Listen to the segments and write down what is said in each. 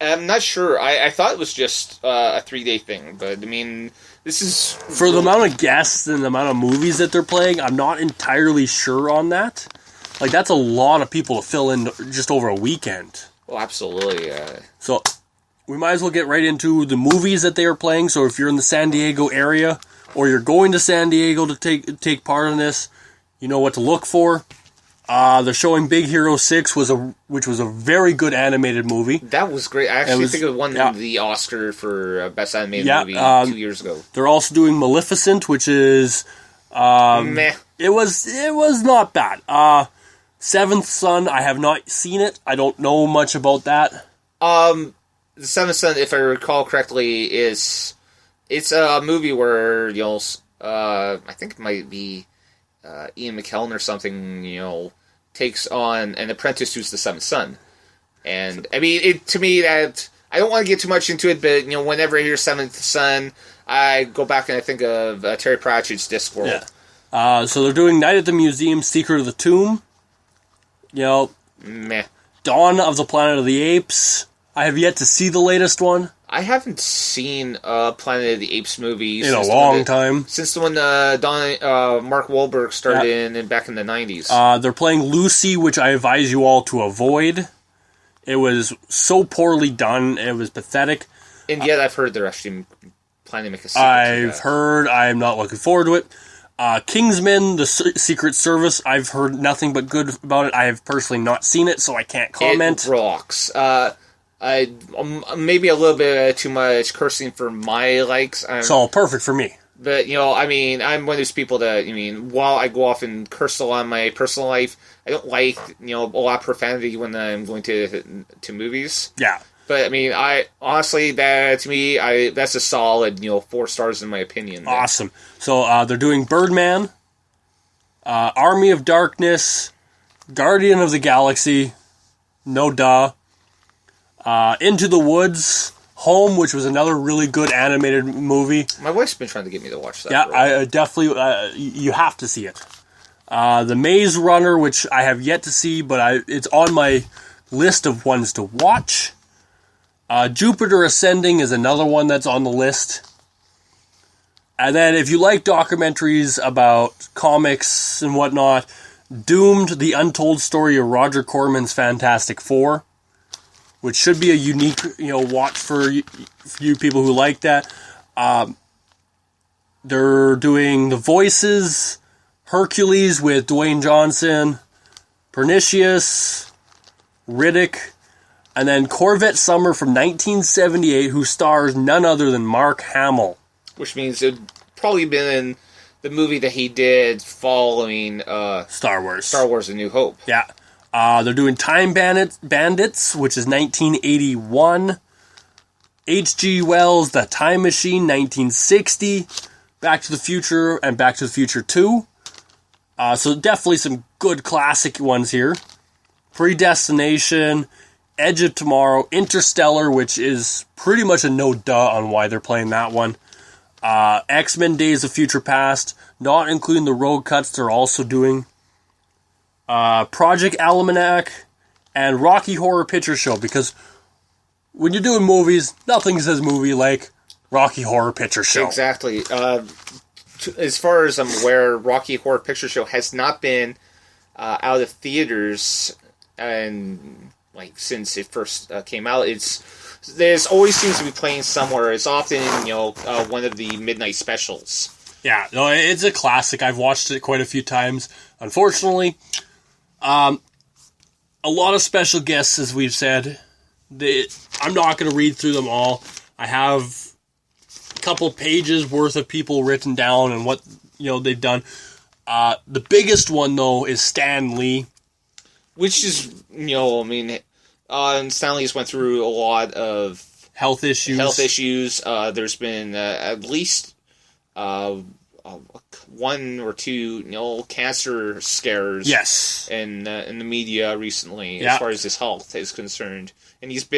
I'm not sure. I thought it was just a 3-day thing, but I mean, this is for the amount of guests and the amount of movies that they're playing. I'm not entirely sure on that. Like, that's a lot of people to fill in just over a weekend. Well, absolutely. So we might as well get right into the movies that they are playing. So if you're in the San Diego area or you're going to San Diego to take part in this, you know what to look for. They're showing Big Hero 6, which was a very good animated movie. That was great. I actually think it won the Oscar for Best Animated Movie 2 years ago. They're also doing Maleficent, which is... meh. It was not bad. Seventh Son, I have not seen it. I don't know much about that. The Seventh Son, if I recall correctly, it's a movie where, I think it might be Ian McKellen or something, takes on an apprentice who's the seventh son. And, I mean, to me, that I don't want to get too much into it, but, whenever I hear Seventh Son, I go back and I think of Terry Pratchett's Discworld. Yeah. So they're doing Night at the Museum, Secret of the Tomb. Meh. Dawn of the Planet of the Apes. I have yet to see the latest one. I haven't seen Planet of the Apes movie in a long time. Since the one Mark Wahlberg started in back in the 90s. They're playing Lucy, which I advise you all to avoid. It was so poorly done. It was pathetic. And yet I've heard they're actually planning to make a sequel I've heard. I'm not looking forward to it. Kingsman, the Secret Service, I've heard nothing but good about it. I have personally not seen it, so I can't comment. It rocks. Maybe a little bit too much cursing for my likes. It's all perfect for me. But, I mean, I'm one of those people that, while I go off and curse a lot in my personal life, I don't like, a lot of profanity when I'm going to movies. Yeah. But, I mean, honestly, that, to me, that's a solid, 4 stars in my opinion. Awesome. So, they're doing Birdman, Army of Darkness, Guardian of the Galaxy, no duh, Into the Woods, Home, which was another really good animated movie. My wife's been trying to get me to watch that. Yeah, I definitely, you have to see it. The Maze Runner, which I have yet to see, but it's on my list of ones to watch. Jupiter Ascending is another one that's on the list. And then if you like documentaries about comics and whatnot, Doomed, The Untold Story of Roger Corman's Fantastic Four, which should be a unique, watch for you people who like that. They're doing The Voices, Hercules with Dwayne Johnson, Pernicious, Riddick, and then Corvette Summer from 1978, who stars none other than Mark Hamill. Which means it'd probably been the movie that he did following Star Wars. A New Hope. Yeah. They're doing Time Bandits, which is 1981. H.G. Wells' The Time Machine, 1960. Back to the Future and Back to the Future 2. So definitely some good classic ones here. Predestination, Edge of Tomorrow, Interstellar, which is pretty much a no-duh on why they're playing that one. X-Men Days of Future Past, not including the road cuts they're also doing. Project Almanac, and Rocky Horror Picture Show, because when you're doing movies, nothing says movie like Rocky Horror Picture Show. Exactly. As far as I'm aware, Rocky Horror Picture Show has not been out of theaters and since it first came out. There's always seems to be playing somewhere. It's often one of the midnight specials. Yeah, no, it's a classic. I've watched it quite a few times. Unfortunately, a lot of special guests, as we've said. I'm not going to read through them all. I have a couple pages worth of people written down and what they've done. The biggest one though is Stan Lee, which is Stan Lee's went through a lot of health issues. There's been at least one or two cancer scares. Yes. In the media recently, as far as his health is concerned, and he's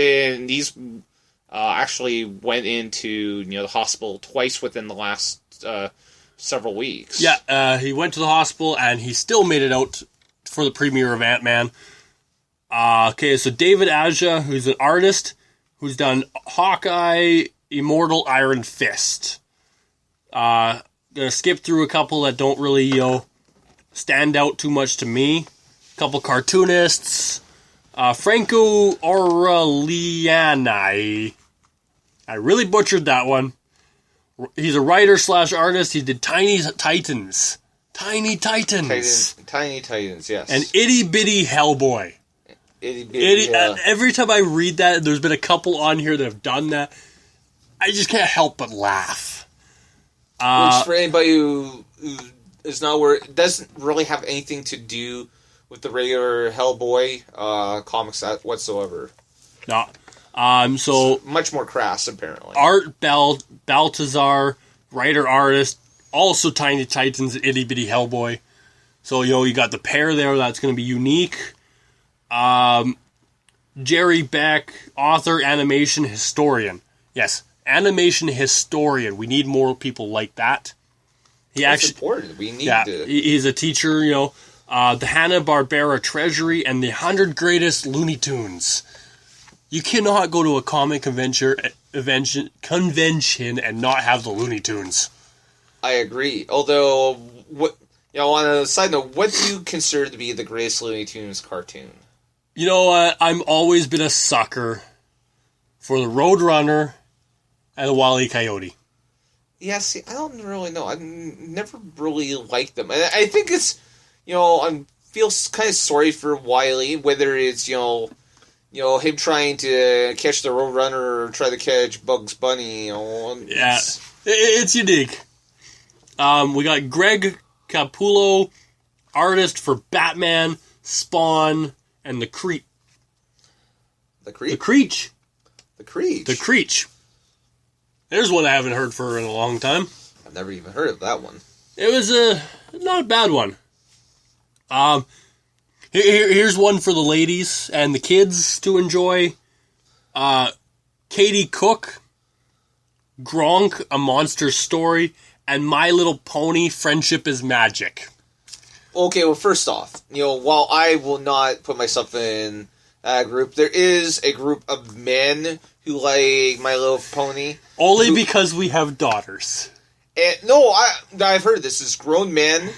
actually went into the hospital twice within the last several weeks. Yeah, he went to the hospital and he still made it out for the premiere of Ant-Man. Okay, so David Aja, who's an artist, who's done Hawkeye, Immortal Iron Fist. Gonna skip through a couple that don't really, stand out too much to me. A couple cartoonists. Franco Aureliani. I really butchered that one. He's a writer/artist. He did Tiny Titans. Tiny Titans. Tiny Titans, yes. And Itty Bitty Hellboy. Every time I read that, there's been a couple on here that have done that. I just can't help but laugh. Which, for anybody who is not aware, it doesn't really have anything to do with the regular Hellboy comics whatsoever. No. So it's much more crass, apparently. Art Baltazar, writer-artist, also Tiny Titans, Itty Bitty Hellboy. So, you got the pair there that's going to be unique. Jerry Beck, author, animation historian. Yes, animation historian. We need more people like that. That's important. We need to... He's a teacher, the Hanna-Barbera Treasury and the 100 Greatest Looney Tunes. You cannot go to a comic convention and not have the Looney Tunes. I agree. Although, on a side note, what do you consider to be the greatest Looney Tunes cartoon? You know what? I've always been a sucker for the Roadrunner and the Wile E. Coyote. Yeah, see, I don't really know. I've never really liked them. And I think it's, I feel kind of sorry for Wile, whether it's, him trying to catch the Roadrunner or try to catch Bugs Bunny, Yeah, it's unique. We got Greg Capullo, artist for Batman, Spawn, and The Creep. The Creep? The Creech. The Creech? The Creech. There's one I haven't heard for in a long time. I've never even heard of that one. It was not a bad one. Here's one for the ladies and the kids to enjoy. Katie Cook, Gronk, A Monster Story, and My Little Pony, Friendship is Magic. Okay, well, first off, while I will not put myself in a group, there is a group of men who like My Little Pony. Only because we have daughters. And, no, I've heard this. It's grown men,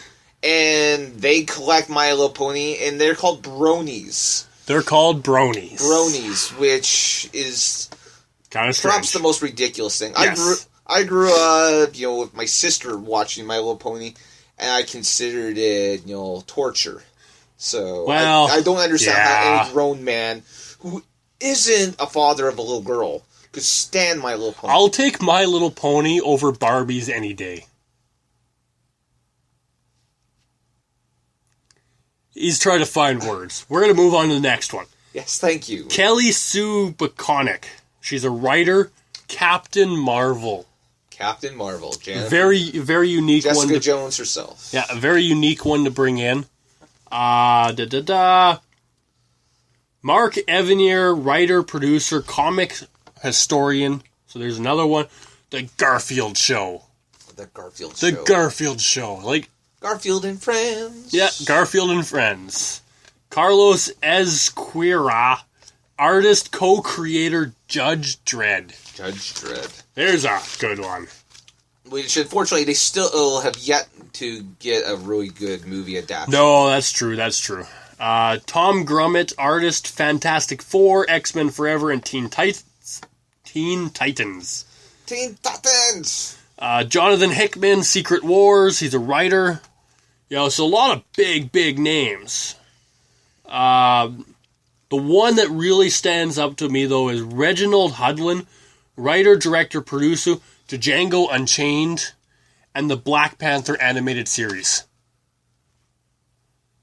and they collect My Little Pony, and they're called bronies. They're called bronies. Bronies, which is kind of strange. Perhaps the most ridiculous thing. Yes. I grew up, with my sister watching My Little Pony, and I considered it, torture. So, I don't understand how any grown man who isn't a father of a little girl could stand My Little Pony. I'll take My Little Pony over Barbies any day. He's trying to find words. We're going to move on to the next one. Yes, thank you. Kelly Sue Baconic. She's a writer. Captain Marvel. Captain Marvel. Jennifer. Very unique one. Jessica Jones herself. Yeah, a very unique one to bring in. Mark Evanier, writer, producer, comic historian. So there's another one. The Garfield Show. The Garfield Show. Like Garfield and Friends. Yeah, Garfield and Friends. Carlos Ezquerra, artist, co-creator, Judge Dredd. There's a good one. Which, unfortunately, they still have yet to get a really good movie adaptation. No, that's true. Tom Grummett, artist, Fantastic Four, X-Men Forever, and Teen Titans. Jonathan Hickman, Secret Wars. He's a writer. So a lot of big names. The one that really stands up to me, though, is Reginald Hudlin, writer, director, producer to Django Unchained and the Black Panther animated series.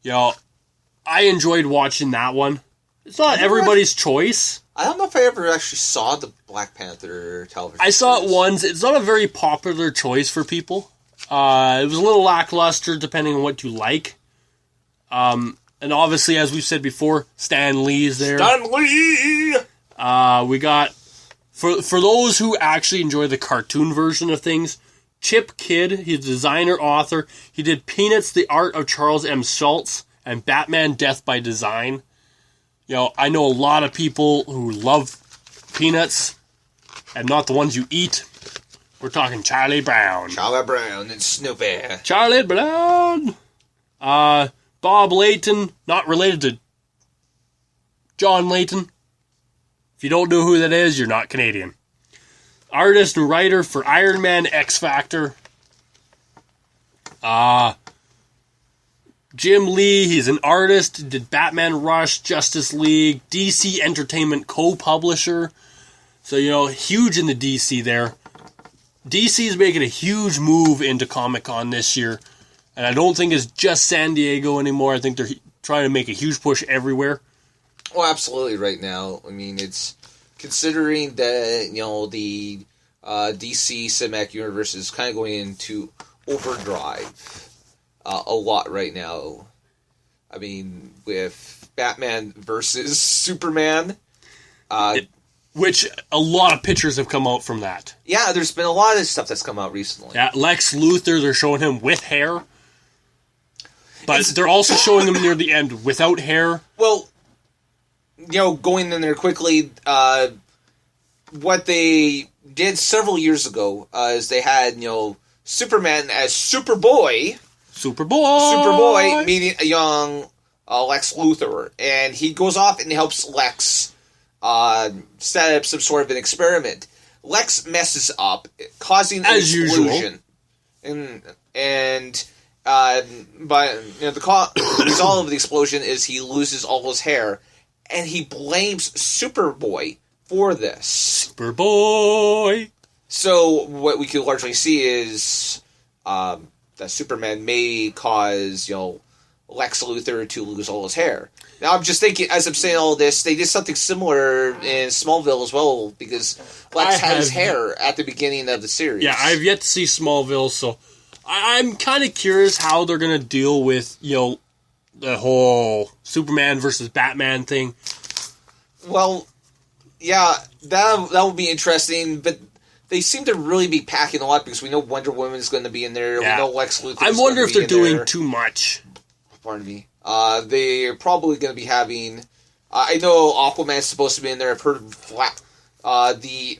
I enjoyed watching that one. It's not everybody's choice. I don't know if I ever actually saw the Black Panther television I saw it once. It's not a very popular choice for people. It was a little lackluster depending on what you like. And obviously, as we've said before, Stan Lee's there. Stan Lee! We got, for those who actually enjoy the cartoon version of things, Chip Kidd, he's a designer, author. He did Peanuts, The Art of Charles M. Schultz, and Batman, Death by Design. I know a lot of people who love peanuts, and not the ones you eat. We're talking Charlie Brown. Charlie Brown and Snoopy. Charlie Brown. Bob Layton, not related to John Layton. If you don't know who that is, you're not Canadian. Artist and writer for Iron Man, X Factor. Jim Lee, he's an artist, did Batman Rush, Justice League, DC Entertainment co-publisher. So, huge in the DC there. DC is making a huge move into Comic-Con this year. And I don't think it's just San Diego anymore. I think they're trying to make a huge push everywhere. Oh, absolutely right now. I mean, it's considering that, the DC Cinematic Universe is kind of going into overdrive a lot right now. I mean, with Batman versus Superman. Which a lot of pictures have come out from that. Yeah, there's been a lot of stuff that's come out recently. Yeah, Lex Luthor, they're showing him with hair. But they're also showing him near the end without hair. Well, going in there quickly, what they did several years ago is they had, Superman as Superboy. Superboy meeting a young Lex Luthor. And he goes off and helps Lex set up some sort of an experiment. Lex messes up, causing an explosion. Usual. But the result of the explosion is he loses all his hair, and he blames Superboy for this. Superboy! So what we could largely see is that Superman may cause, Lex Luthor to lose all his hair. Now, I'm just thinking, as I'm saying all this, they did something similar in Smallville as well, because Lex had his hair at the beginning of the series. Yeah, I've yet to see Smallville, so I'm kind of curious how they're going to deal with, the whole Superman versus Batman thing. Well, yeah, that will be interesting, but they seem to really be packing a lot, because we know Wonder Woman is going to be in there, yeah. We know Lex Luthor is I wonder if they're doing too much. Pardon me. They're probably going to be having... I know Aquaman's supposed to be in there. I've heard the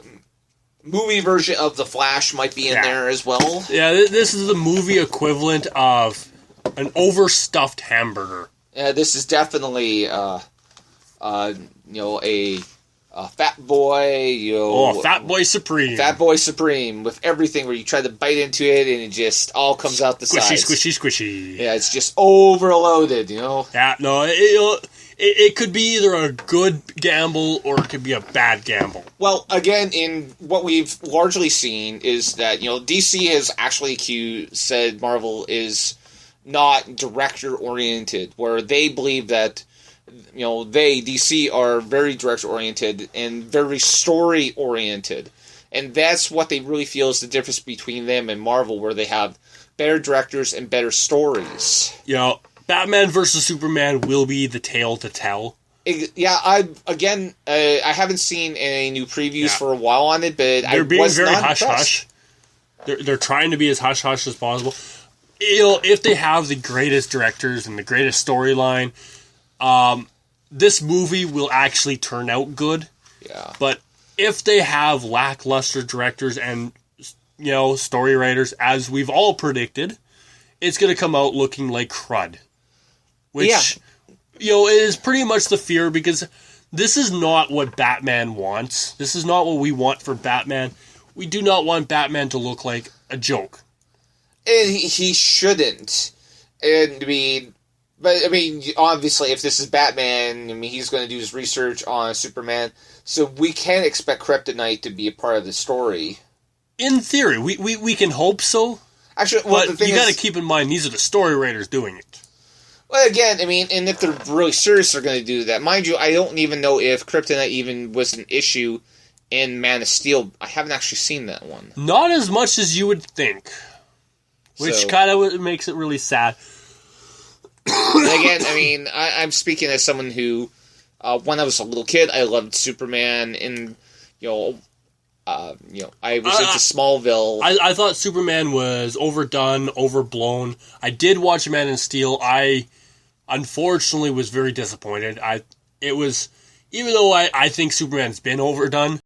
movie version of The Flash might be in there as well. Yeah, this is the movie equivalent of an overstuffed hamburger. Yeah, this is definitely, a Fat Boy, Fat Boy Supreme. Fat Boy Supreme, with everything where you try to bite into it and it just all comes out the sides. Squishy. Yeah, it's just overloaded, Yeah, no, it could be either a good gamble or it could be a bad gamble. Well, again, in what we've largely seen is that, DC has actually said Marvel is not director-oriented, where they believe that DC are very director-oriented and very story-oriented. And that's what they really feel is the difference between them and Marvel, where they have better directors and better stories. Batman versus Superman will be the tale to tell. Yeah, I haven't seen any new previews for a while on it, but they're being very hush-hush. They're trying to be as hush-hush as possible. If they have the greatest directors and the greatest storyline... this movie will actually turn out good. Yeah. But if they have lackluster directors and, story writers, as we've all predicted, it's going to come out looking like crud. Which, is pretty much the fear, because this is not what Batman wants. This is not what we want for Batman. We do not want Batman to look like a joke. And he shouldn't. But, obviously, if this is Batman, he's going to do his research on Superman, so we can expect Kryptonite to be a part of the story. In theory, we can hope so. Actually, but you got to keep in mind, these are the story writers doing it. Well, again, and if they're really serious, they're going to do that. Mind you, I don't even know if Kryptonite even was an issue in Man of Steel. I haven't actually seen that one. Not as much as you would think. Which kind of makes it really sad. Again, I'm speaking as someone who, when I was a little kid, I loved Superman, and I was into Smallville. I thought Superman was overdone, overblown. I did watch Man of Steel. I unfortunately was very disappointed. Even though I think Superman's been overdone,